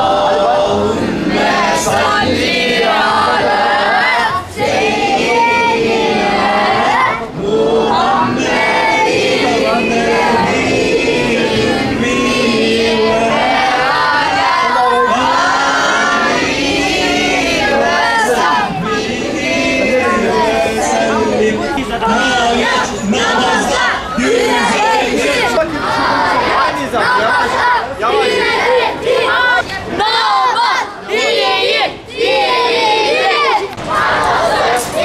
Allahümme salli ala seyyidina Muhammedin nebiyyi ve ala alihi ve sahbihi ve sellim. Hayat namazda güzeldir. Namaz dileğim, dileğim.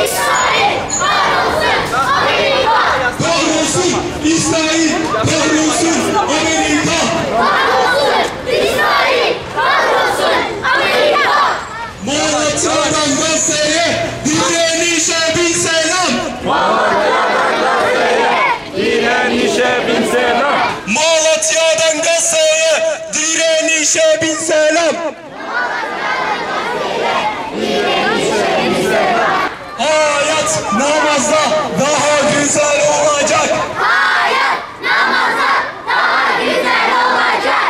İsrail, kahrolsun Amerika. Kahrolsun İsrail, kahrolsun Amerika. Kahrolsun İsrail, kahrolsun Amerika. Malatya'dan Gazze'ye direnişe bin selam. Malatya'dan Gazze'ye direnişe bin selam. Malatya'dan Gazze'ye direnişe bin selam. Hayat namazda daha güzel olacak. Hayat namaza daha güzel olacak.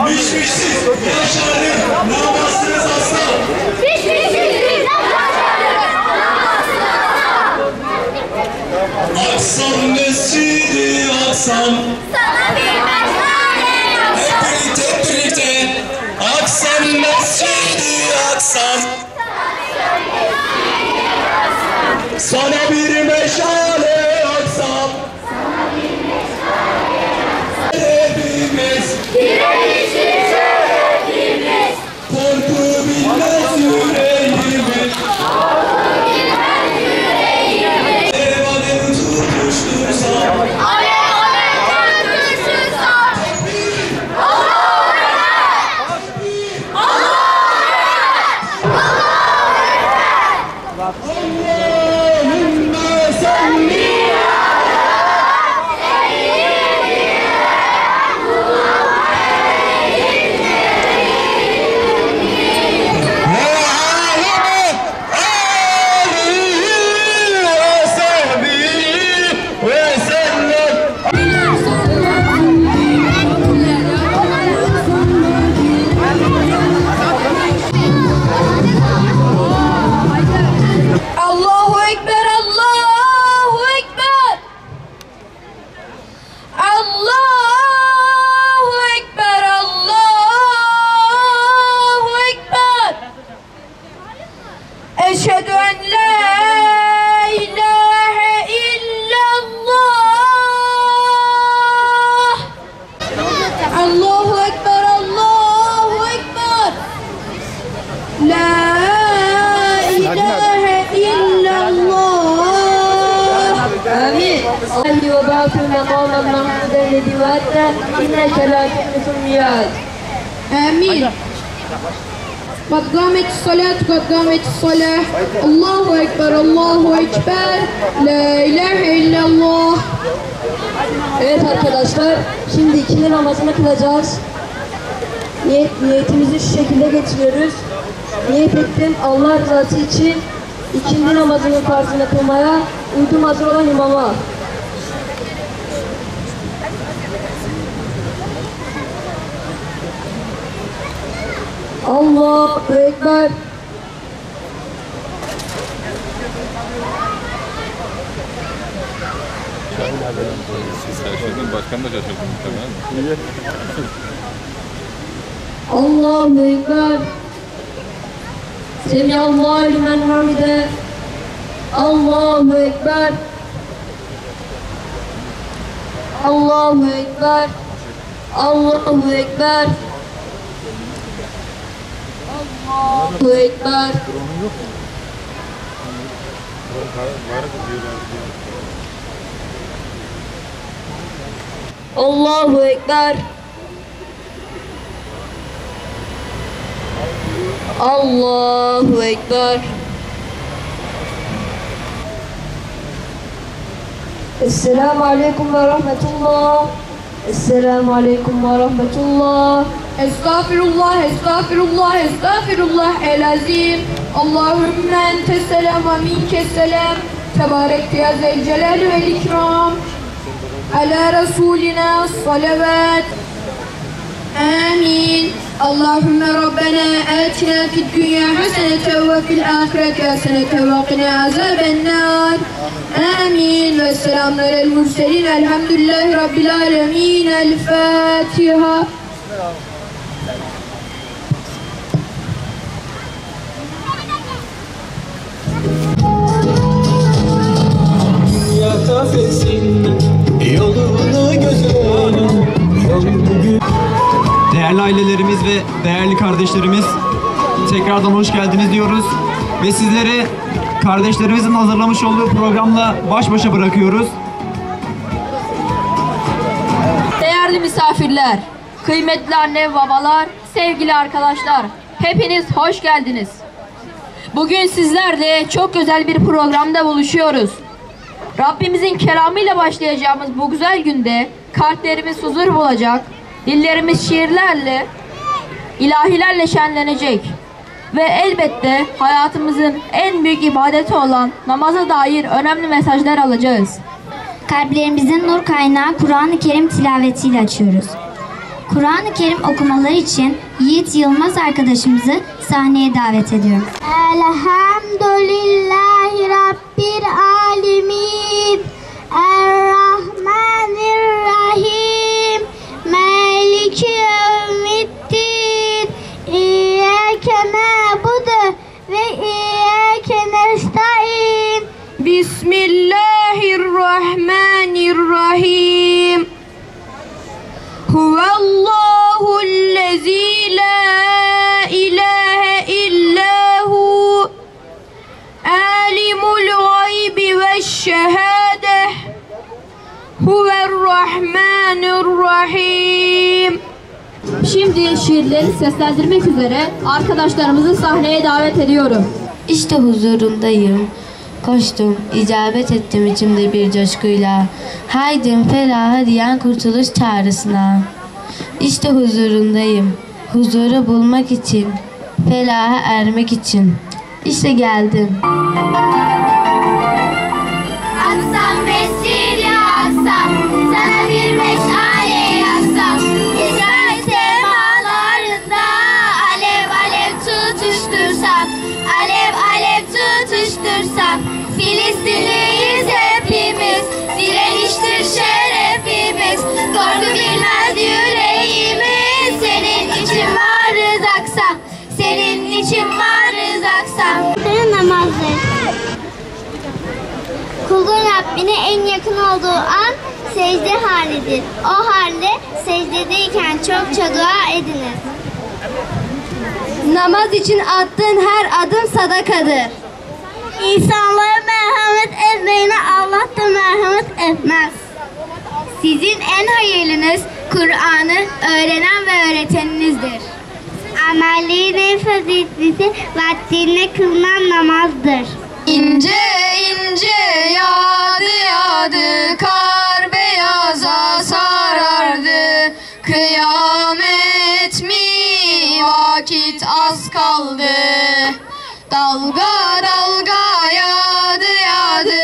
Mişmişsiz yaşarır namazsız asla. Hiçbirimiz yaşarız namazsız Aksam mescidi aksam. sana bir mesele yapsam. Hep birlikte aksam mescidi aksam. Sana bir meşale aksam. Hepimiz Direnişi söylediğimiz, korku bilmez yüreğimiz. Alev alev tutuştursam. alev alev tutuştursam. Allahu Ekber! Allahu Ekber! Allahümme salli Allahu Ekber, Allahu Ekber. Allahu Ekber, Allahu Ekber. Eşhedü en la ilahe illallah. Allahu Ekber, Allahu Ekber. La ilahe illallah. Amin. Salli ve bâfü mekâmen mahmuden lezi vâtte inneke lâ tuhliful miyâd. Amin. قد قامت الصلاة قد قامت الصلاة الله أكبر الله أكبر لا إله إلا الله. Evet arkadaşlar, şimdi ikindi namazını kılacağız. Niyetimizi şu şekilde getiriyoruz. Niyet ettim Allah rızası için ikindi namazının farzını kılmaya, uydum hazır olan imama. Allahu Ekber. Siz şaşırdın, başkan da şaşırdı muhtemelen. Niye? Allahu Ekber. Semiyallahu limen hamide. Allahu Ekber. Allahu Ekber. Allahu Ekber. Allahu Ekber. Allahu Ekber. Allahu Ekber. Esselamu Aleyküm ve Rahmetullah. Esselamu Aleyküm ve Rahmetullah. Estağfirullah, estağfirullah, estağfirullah el-azim. Allahümme entes selam ve minkes selam. Tebarek ya zel celal vel ikram. على رسولنا الصلوات آمين. اللهم ربنا آتنا في الدنيا حسنة وفي الآخرة حسنة وقنا عذاب النار آمين. والسلام على المرسلين الحمد لله رب العالمين. الفاتحة. Değerli ailelerimiz ve değerli kardeşlerimiz, tekrardan hoş geldiniz diyoruz ve sizleri kardeşlerimizin hazırlamış olduğu programla baş başa bırakıyoruz. Değerli misafirler, kıymetli anne ve babalar, sevgili arkadaşlar, hepiniz hoş geldiniz. Bugün sizlerle çok özel bir programda buluşuyoruz. Rabbimizin kelamıyla başlayacağımız bu güzel günde kalplerimiz huzur bulacak, dillerimiz şiirlerle, ilahilerle şenlenecek ve elbette hayatımızın en büyük ibadeti olan namaza dair önemli mesajlar alacağız. Kalplerimizin nur kaynağı Kur'an-ı Kerim tilavetiyle açıyoruz. Kur'an-ı Kerim okumaları için Yiğit Yılmaz arkadaşımızı sahneye davet ediyorum. Elhamdülillahi Rabbil alemin. Errahmanirrahim. Maliki yevmiddin. İyyâke na'budu ve iyyâke nestaîn. Bismillahirrahmanirrahim. Huvallahüllezî la ilahe illahu alimul gaybi veşşehâdeh huverrahmanirrahim. Şimdi şiirleri seslendirmek üzere arkadaşlarımızı sahneye davet ediyorum. İşte huzurundayım. Koştum, icabet ettim içimde bir coşkuyla. Haydim felaha diyen kurtuluş çağrısına. İşte huzurundayım. Huzuru bulmak için, felaha ermek için. İşte geldim. Aksam mescid ya aksam, sana bir meşale yaksam. İsrail semalarında alev alev tutuştursam, alev alev tutuştursam. Filistinliyiz hepimiz, direniştir şerefimiz. Korku bilmez yüreğimiz, senin için varız aksam, senin için varız aksam. Namazdır. Kulun Rabbine en yakın olduğu an secde halidir. O halde secdedeyken çokça dua ediniz. Namaz için attığın her adım sadakadır. İnsanlara merhamet etmeyene Allah da merhamet etmez. Sizin en hayırlınız Kur'an'ı öğrenen ve öğreteninizdir. Amellerin en faziletlisi vaktinde kılınan namazdır. İnce ince yağdı yağdı, kar beyaza sarardı. Kıyamet mi, vakit az kaldı. Dalga dalga yağdı yağdı,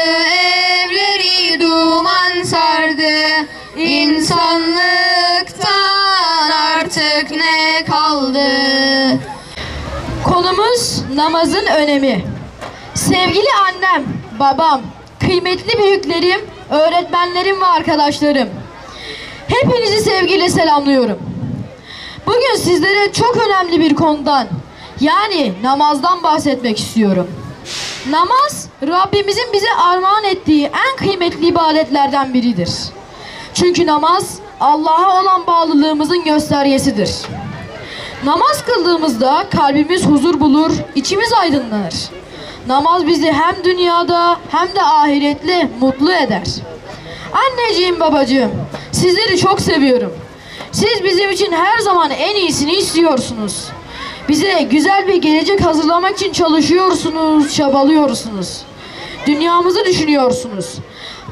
evleri duman sardı. İnsanlıktan artık ne kaldı? Konumuz namazın önemi. Sevgili annem, babam, kıymetli büyüklerim, öğretmenlerim ve arkadaşlarım, hepinizi sevgiyle selamlıyorum. Bugün sizlere çok önemli bir konudan, yani namazdan bahsetmek istiyorum. Namaz, Rabbimizin bize armağan ettiği en kıymetli ibadetlerden biridir. Çünkü namaz, Allah'a olan bağlılığımızın göstergesidir. Namaz kıldığımızda kalbimiz huzur bulur, içimiz aydınlanır. Namaz bizi hem dünyada hem de ahirette mutlu eder. Anneciğim, babacığım, sizleri çok seviyorum. Siz bizim için her zaman en iyisini istiyorsunuz. Bize güzel bir gelecek hazırlamak için çalışıyorsunuz, çabalıyorsunuz. Dünyamızı düşünüyorsunuz.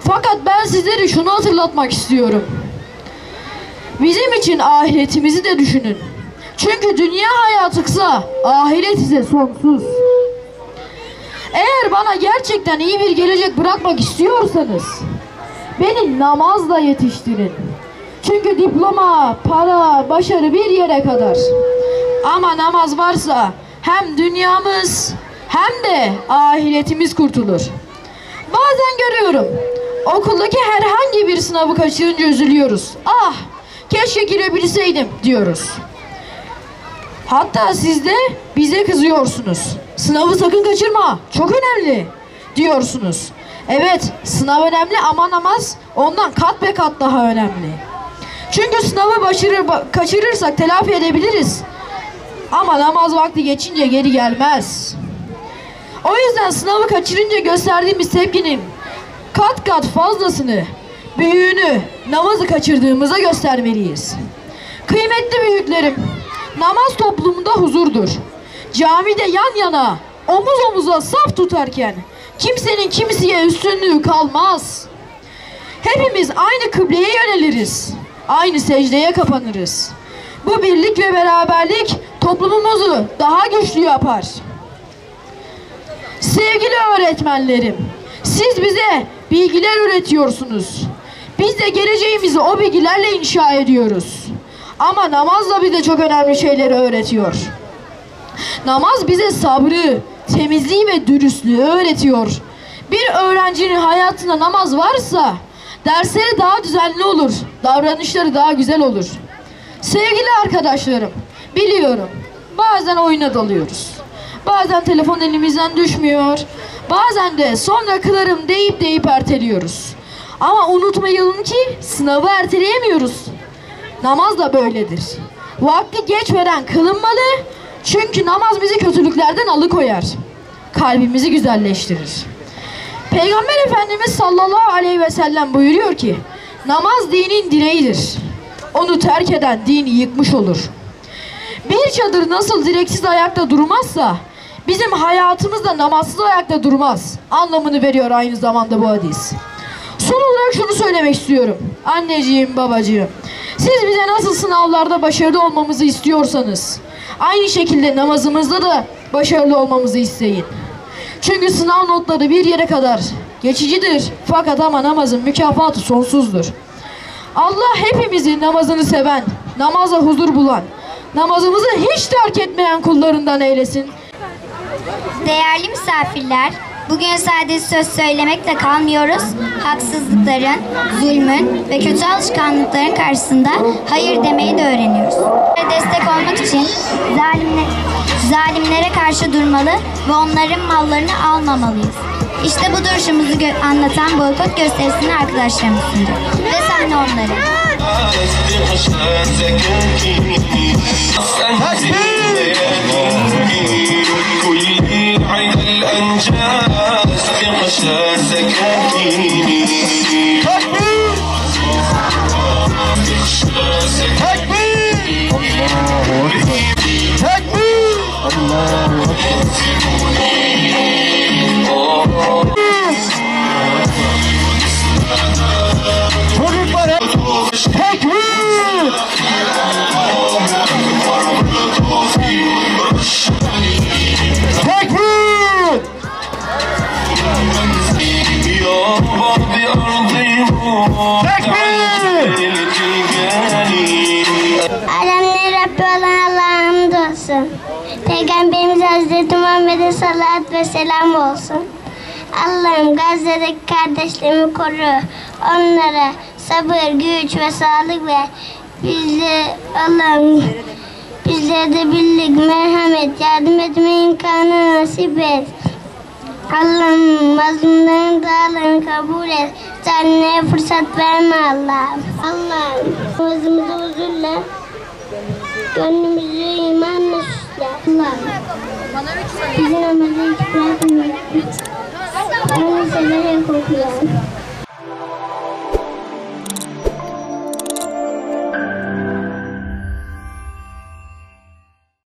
Fakat ben sizlere şunu hatırlatmak istiyorum. Bizim için ahiretimizi de düşünün. Çünkü dünya hayatı kısa, ahiret ise sonsuz. Eğer bana gerçekten iyi bir gelecek bırakmak istiyorsanız, Beni namazla yetiştirin. Çünkü diploma, para, başarı bir yere kadar. Ama namaz varsa hem dünyamız hem de ahiretimiz kurtulur. Bazen görüyorum, okuldaki herhangi bir sınavı kaçırınca üzülüyoruz. Ah, keşke girebilseydim diyoruz. Hatta siz de bize kızıyorsunuz. Sınavı sakın kaçırma, çok önemli diyorsunuz. Evet, sınav önemli ama namaz ondan kat be kat daha önemli. Çünkü sınavı kaçırırsak telafi edebiliriz. Ama namaz vakti geçince geri gelmez. O yüzden sınavı kaçırınca gösterdiğimiz tepkinin kat kat fazlasını, büyüğünü namazı kaçırdığımıza göstermeliyiz. Kıymetli büyüklerim, namaz toplumunda huzurdur. Camide yan yana, omuz omuza saf tutarken kimsenin kimseye üstünlüğü kalmaz. Hepimiz aynı kıbleye yöneliriz, aynı secdeye kapanırız. Bu birlik ve beraberlik toplumumuzu daha güçlü yapar. Sevgili öğretmenlerim, siz bize bilgiler öğretiyorsunuz. Biz de geleceğimizi o bilgilerle inşa ediyoruz. Ama namaz da bize çok önemli şeyleri öğretiyor. Namaz bize sabrı, temizliği ve dürüstlüğü öğretiyor. Bir öğrencinin hayatında namaz varsa dersleri daha düzenli olur, davranışları daha güzel olur. Sevgili arkadaşlarım, biliyorum bazen oyuna dalıyoruz. Bazen telefon elimizden düşmüyor. Bazen de sonra kılarım deyip erteliyoruz. Ama unutmayalım ki sınavı erteleyemiyoruz. Namaz da böyledir. Vakti geçmeden kılınmalı. Çünkü namaz bizi kötülüklerden alıkoyar. Kalbimizi güzelleştirir. Peygamber Efendimiz sallallahu aleyhi ve sellem buyuruyor ki, namaz dinin direğidir. Onu terk eden dini yıkmış olur. Bir çadır nasıl direksiz ayakta durmazsa bizim hayatımız da namazsız ayakta durmaz anlamını veriyor aynı zamanda bu hadis. Son olarak şunu söylemek istiyorum. Anneciğim, babacığım, siz bize nasıl sınavlarda başarılı olmamızı istiyorsanız aynı şekilde namazımızda da başarılı olmamızı isteyin. Çünkü sınav notları bir yere kadar geçicidir. Fakat ama namazın mükafatı sonsuzdur. Allah hepimizin namazını seven, namaza huzur bulan, namazımızı hiç terk etmeyen kullarından eylesin. Değerli misafirler, bugün sadece söz söylemekle kalmıyoruz. Haksızlıkların, zulmün ve kötü alışkanlıkların karşısında hayır demeyi de öğreniyoruz. Destek olmak için zalimlere karşı durmalı ve onların mallarını almamalıyız. İşte bu duruşumuzu anlatan boykot gösterisini arkadaşlarımız sundu. Ve sahne onların. Alemlerin Rabbi olan Allah'a hamdolsun. Peygamberimiz Hazreti Muhammed'e salat ve selam olsun. Allah'ım Gazze'deki kardeşlerimi koru. Onlara sabır, güç ve sağlık ver. Allah'ım bizlere de birlik, merhamet, yardım etme imkanı nasip et. Allah'ım mazlumların dualarını kabul et. Zalimlere fırsat verme Allah'ım. Allah'ım namazımızı huzurla, gönlümüzü imanla süsle. Allah'ım bizi namaza hiç bırakmayın. Onu severek okuyan,